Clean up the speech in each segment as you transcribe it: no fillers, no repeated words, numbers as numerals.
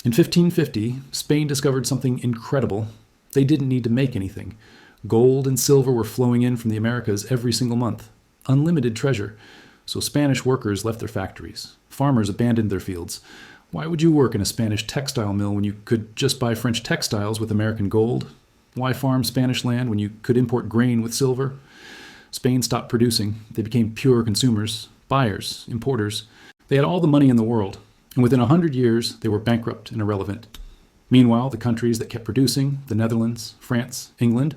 In 1550, Spain discovered something incredible. They didn't need to make anything. Gold and silver were flowing in from the Americas every single month. Unlimited treasure. So Spanish workers left their factories. Farmers abandoned their fields. Why would you work in a Spanish textile mill when you could just buy French textiles with American gold? Why farm Spanish land when you could import grain with silver? Spain stopped producing. They became pure consumers, buyers, importers. They had all the money in the world, and within 100 years, they were bankrupt and irrelevant. Meanwhile, the countries that kept producing, the Netherlands, France, England,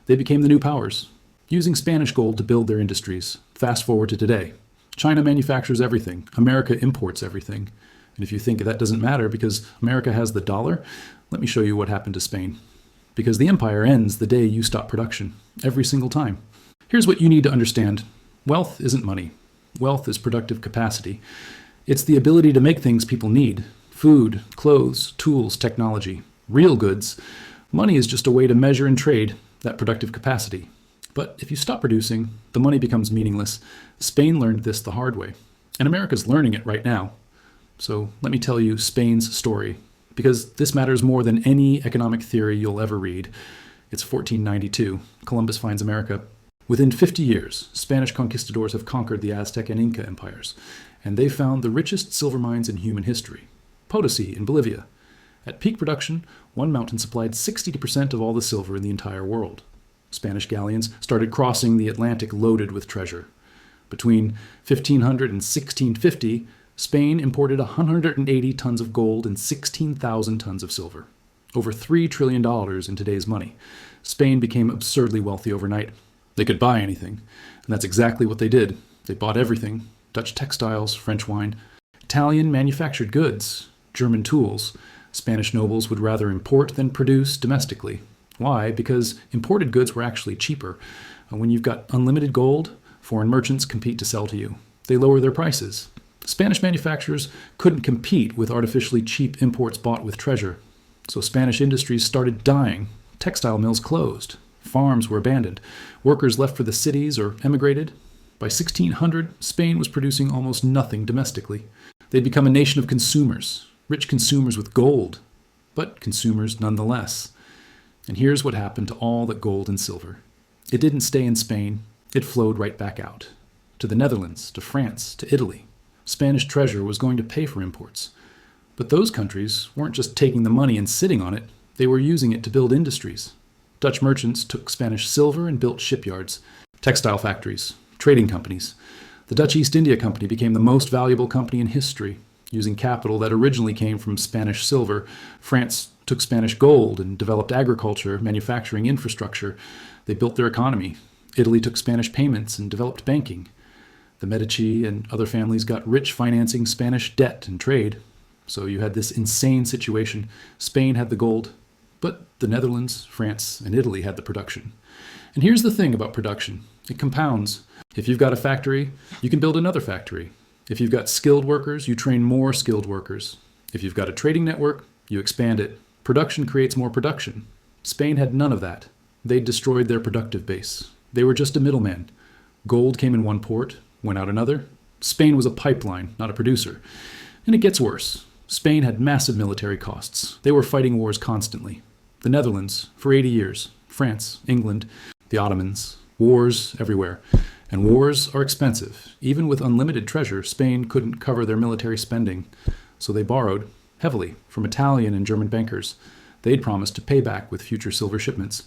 they became the new powers, using Spanish gold to build their industries. Fast forward to today. China manufactures everything. America imports everything. And if you think that doesn't matter because America has the dollar, let me show you what happened to Spain. Because the empire ends the day you stop production, every single time. Here's what you need to understand. Wealth isn't money. Wealth is productive capacity. It's the ability to make things people need. Food, clothes, tools, technology. Real goods. Money is just a way to measure and trade that productive capacity. But if you stop producing, the money becomes meaningless. Spain learned this the hard way. And America's learning it right now. So let me tell you Spain's story, because this matters more than any economic theory you'll ever read. It's 1492. Columbus finds America. Within 50 years, Spanish conquistadors have conquered the Aztec and Inca empires, and they found the richest silver mines in human history. Potosi in Bolivia. At peak production, one mountain supplied 60% of all the silver in the entire world. Spanish galleons started crossing the Atlantic loaded with treasure. Between 1500 and 1650, Spain imported 180 tons of gold and 16,000 tons of silver. Over $3 trillion in today's money. Spain became absurdly wealthy overnight. They could buy anything, and that's exactly what they did. They bought everything. Dutch textiles, French wine, Italian manufactured goods, German tools. Spanish nobles would rather import than produce domestically. Why? Because imported goods were actually cheaper. When you've got unlimited gold, foreign merchants compete to sell to you. They lower their prices. Spanish manufacturers couldn't compete with artificially cheap imports bought with treasure. So Spanish industries started dying. Textile mills closed. Farms were abandoned. Workers left for the cities or emigrated. By 1600, Spain was producing almost nothing domestically. They'd become a nation of consumers, rich consumers with gold, but consumers nonetheless. And here's what happened to all that gold and silver. It didn't stay in Spain. It flowed right back out. To the Netherlands, to France, to Italy. Spanish treasure was going to pay for imports. But those countries weren't just taking the money and sitting on it. They were using it to build industries. Dutch merchants took Spanish silver and built shipyards, textile factories, trading companies. The Dutch East India Company became the most valuable company in history, using capital that originally came from Spanish silver. France took Spanish gold and developed agriculture, manufacturing, infrastructure. They built their economy. Italy took Spanish payments and developed banking. The Medici and other families got rich financing Spanish debt and trade. So you had this insane situation. Spain had the gold, but the Netherlands, France, and Italy had the production. And here's the thing about production. It compounds. If you've got a factory, you can build another factory. If you've got skilled workers, you train more skilled workers. If you've got a trading network, you expand it. Production creates more production. Spain had none of that. They destroyed their productive base. They were just a middleman. Gold came in one port, went out another. Spain was a pipeline, not a producer. And it gets worse. Spain had massive military costs. They were fighting wars constantly. The Netherlands, for 80 years. France, England, the Ottomans. Wars everywhere. And wars are expensive. Even with unlimited treasure, Spain couldn't cover their military spending. So they borrowed heavily from Italian and German bankers. They'd promised to pay back with future silver shipments.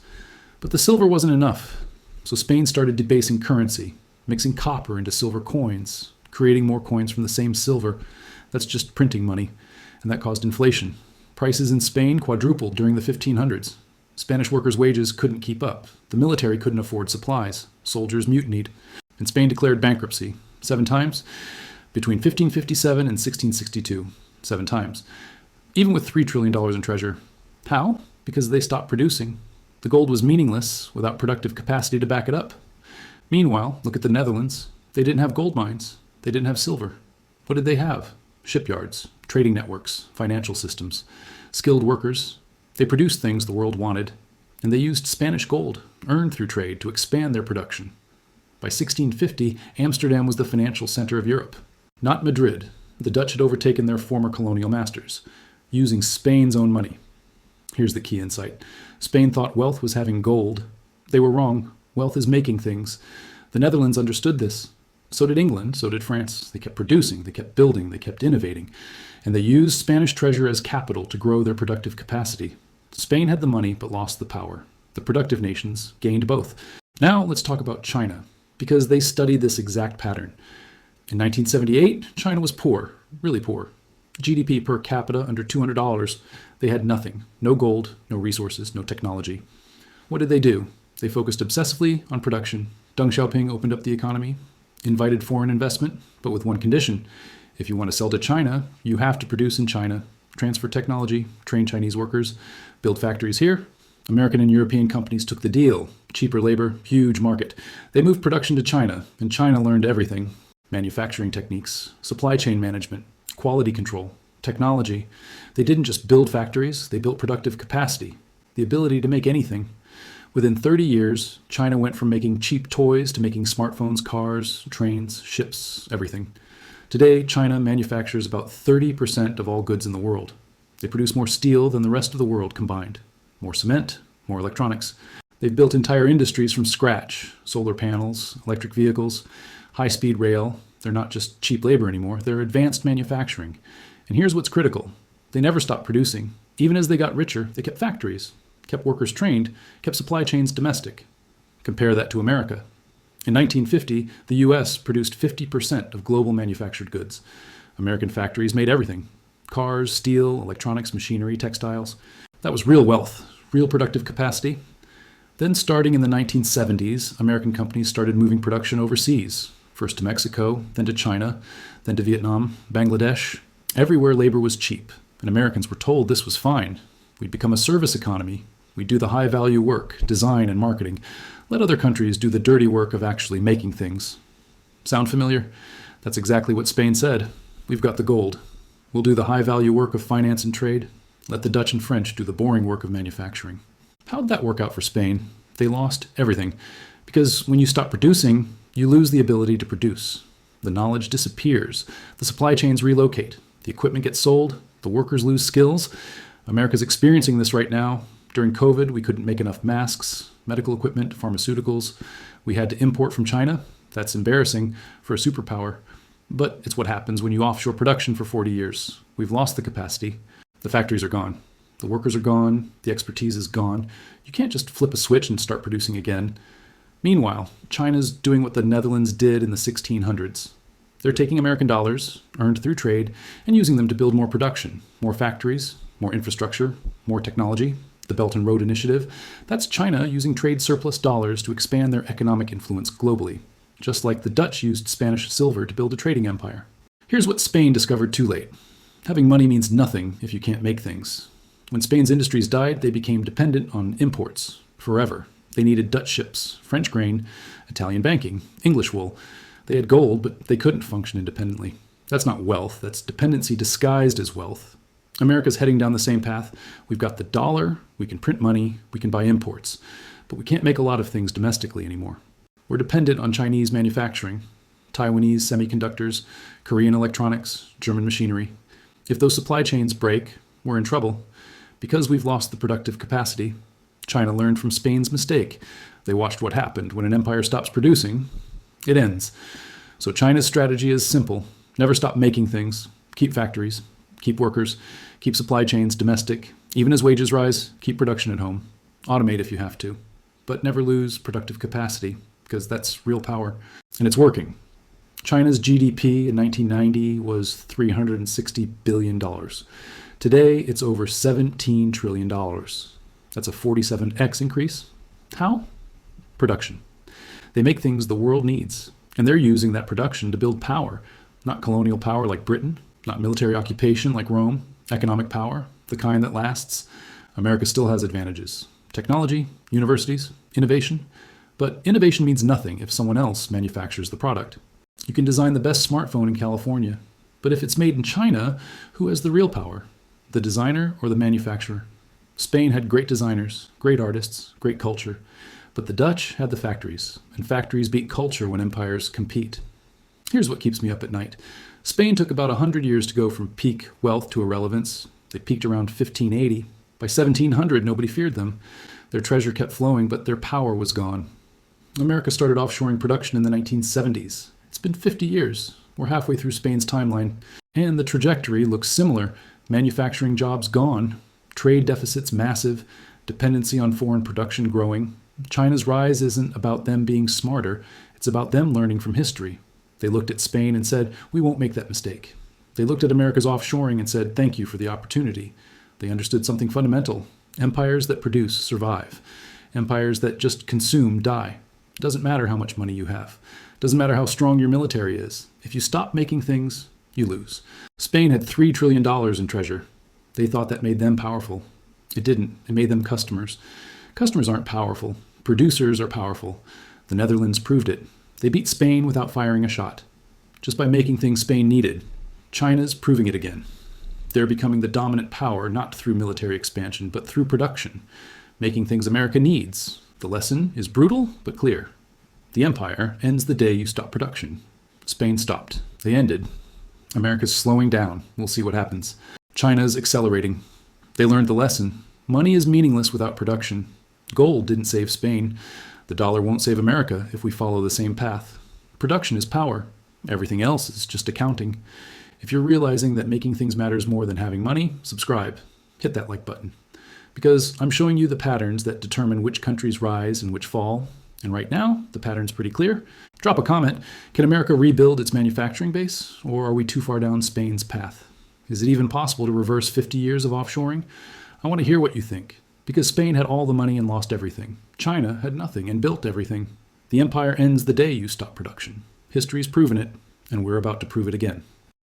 But the silver wasn't enough. So Spain started debasing currency, mixing copper into silver coins, creating more coins from the same silver. That's just printing money. And that caused inflation. Prices in Spain quadrupled during the 1500s. Spanish workers' wages couldn't keep up. The military couldn't afford supplies. Soldiers mutinied. And Spain declared bankruptcy 7 times between 1557 and 1662. 7 times. Even with $3 trillion in treasure. How? Because they stopped producing. The gold was meaningless without productive capacity to back it up. Meanwhile, look at the Netherlands. They didn't have gold mines. They didn't have silver. What did they have? Shipyards, trading networks, financial systems, skilled workers. They produced things the world wanted, and they used Spanish gold, earned through trade, to expand their production. By 1650, Amsterdam was the financial center of Europe. Not Madrid. The Dutch had overtaken their former colonial masters. using Spain's own money. Here's the key insight. Spain thought wealth was having gold. They were wrong. Wealth is making things. The Netherlands understood this. So did England, so did France. They kept producing, they kept building, they kept innovating. And they used Spanish treasure as capital to grow their productive capacity. Spain had the money but lost the power. The productive nations gained both. Now let's talk about China, because they studied this exact pattern. In 1978, China was poor, really poor. GDP per capita under $200. They had nothing. No gold, no resources, no technology. What did they do? They focused obsessively on production. Deng Xiaoping opened up the economy, invited foreign investment, but with one condition. If you want to sell to China, you have to produce in China, transfer technology, train Chinese workers, build factories here. American and European companies took the deal. Cheaper labor, huge market. They moved production to China, and China learned everything. Manufacturing techniques, supply chain management, quality control, technology. They didn't just build factories, they built productive capacity, the ability to make anything. Within 30 years, China went from making cheap toys to making smartphones, cars, trains, ships, everything. Today, China manufactures about 30% of all goods in the world. They produce more steel than the rest of the world combined. More cement, more electronics. They've built entire industries from scratch. Solar panels, electric vehicles, high-speed rail. They're not just cheap labor anymore, they're advanced manufacturing. And here's what's critical. They never stopped producing. Even as they got richer, they kept factories, kept workers trained, kept supply chains domestic. Compare that to America. In 1950, the US produced 50% of global manufactured goods. American factories made everything. Cars, steel, electronics, machinery, textiles. That was real wealth, real productive capacity. Then starting in the 1970s, American companies started moving production overseas. First to Mexico, then to China, then to Vietnam, Bangladesh. Everywhere labor was cheap, and Americans were told this was fine. We'd become a service economy. We'd do the high-value work, design and marketing. Let other countries do the dirty work of actually making things. Sound familiar? That's exactly what Spain said. We've got the gold. We'll do the high-value work of finance and trade. Let the Dutch and French do the boring work of manufacturing. How'd that work out for Spain? They lost everything. Because when you stop producing, you lose the ability to produce. The knowledge disappears. The supply chains relocate. The equipment gets sold. The workers lose skills. America's experiencing this right now. During COVID, we couldn't make enough masks, medical equipment, pharmaceuticals. We had to import from China. That's embarrassing for a superpower. But it's what happens when you offshore production for 40 years. We've lost the capacity. The factories are gone. The workers are gone. The expertise is gone. You can't just flip a switch and start producing again. Meanwhile, China's doing what the Netherlands did in the 1600s. They're taking American dollars, earned through trade, and using them to build more production, more factories, more infrastructure, more technology. The Belt and Road Initiative. That's China using trade surplus dollars to expand their economic influence globally, just like the Dutch used Spanish silver to build a trading empire. Here's what Spain discovered too late. Having money means nothing if you can't make things. When Spain's industries died, they became dependent on imports forever. They needed Dutch ships, French grain, Italian banking, English wool. They had gold, but they couldn't function independently. That's not wealth, that's dependency disguised as wealth. America's heading down the same path. We've got the dollar, we can print money, we can buy imports, but we can't make a lot of things domestically anymore. We're dependent on Chinese manufacturing, Taiwanese semiconductors, Korean electronics, German machinery. If those supply chains break, we're in trouble. Because we've lost the productive capacity, China learned from Spain's mistake. They watched what happened when an empire stops producing. It ends. So China's strategy is simple. Never stop making things. Keep factories. Keep workers. Keep supply chains domestic. Even as wages rise, keep production at home. Automate if you have to. But never lose productive capacity, because that's real power. And it's working. China's GDP in 1990 was $360 billion. Today, it's over $17 trillion. That's a 47x increase. How? Production. They make things the world needs, and they're using that production to build power. Not colonial power like Britain, not military occupation like Rome, economic power, the kind that lasts. America still has advantages. Technology, universities, innovation. But innovation means nothing if someone else manufactures the product. You can design the best smartphone in California, but if it's made in China, who has the real power? The designer or the manufacturer? Spain had great designers, great artists, great culture, but the Dutch had the factories, and factories beat culture when empires compete. Here's what keeps me up at night. Spain took about 100 years to go from peak wealth to irrelevance. They peaked around 1580. By 1700, nobody feared them. Their treasure kept flowing, but their power was gone. America started offshoring production in the 1970s. It's been 50 years. We're halfway through Spain's timeline, and the trajectory looks similar. Manufacturing jobs gone, trade deficits massive, dependency on foreign production growing. China's rise isn't about them being smarter, it's about them learning from history. They looked at Spain and said, we won't make that mistake. They looked at America's offshoring and said, thank you for the opportunity. They understood something fundamental. Empires that produce survive. Empires that just consume die. It doesn't matter how much money you have. It doesn't matter how strong your military is. If you stop making things, you lose. Spain had $3 trillion in treasure. They thought that made them powerful. It didn't. It made them customers. Customers aren't powerful. Producers are powerful. The Netherlands proved it. They beat Spain without firing a shot, just by making things Spain needed. China's proving it again. They're becoming the dominant power, not through military expansion, but through production, making things America needs. The lesson is brutal, but clear. The empire ends the day you stop production. Spain stopped. They ended. America's slowing down. We'll see what happens. China's accelerating. They learned the lesson. Money is meaningless without production. Gold didn't save Spain. The dollar won't save America if we follow the same path. Production is power. Everything else is just accounting. If you're realizing that making things matters more than having money, subscribe. Hit that like button. Because I'm showing you the patterns that determine which countries rise and which fall. And right now, the pattern's pretty clear. Drop a comment. Can America rebuild its manufacturing base? Or are we too far down Spain's path? Is it even possible to reverse 50 years of offshoring? I want to hear what you think. Because Spain had all the money and lost everything. China had nothing and built everything. The empire ends the day you stop production. History's proven it, and we're about to prove it again.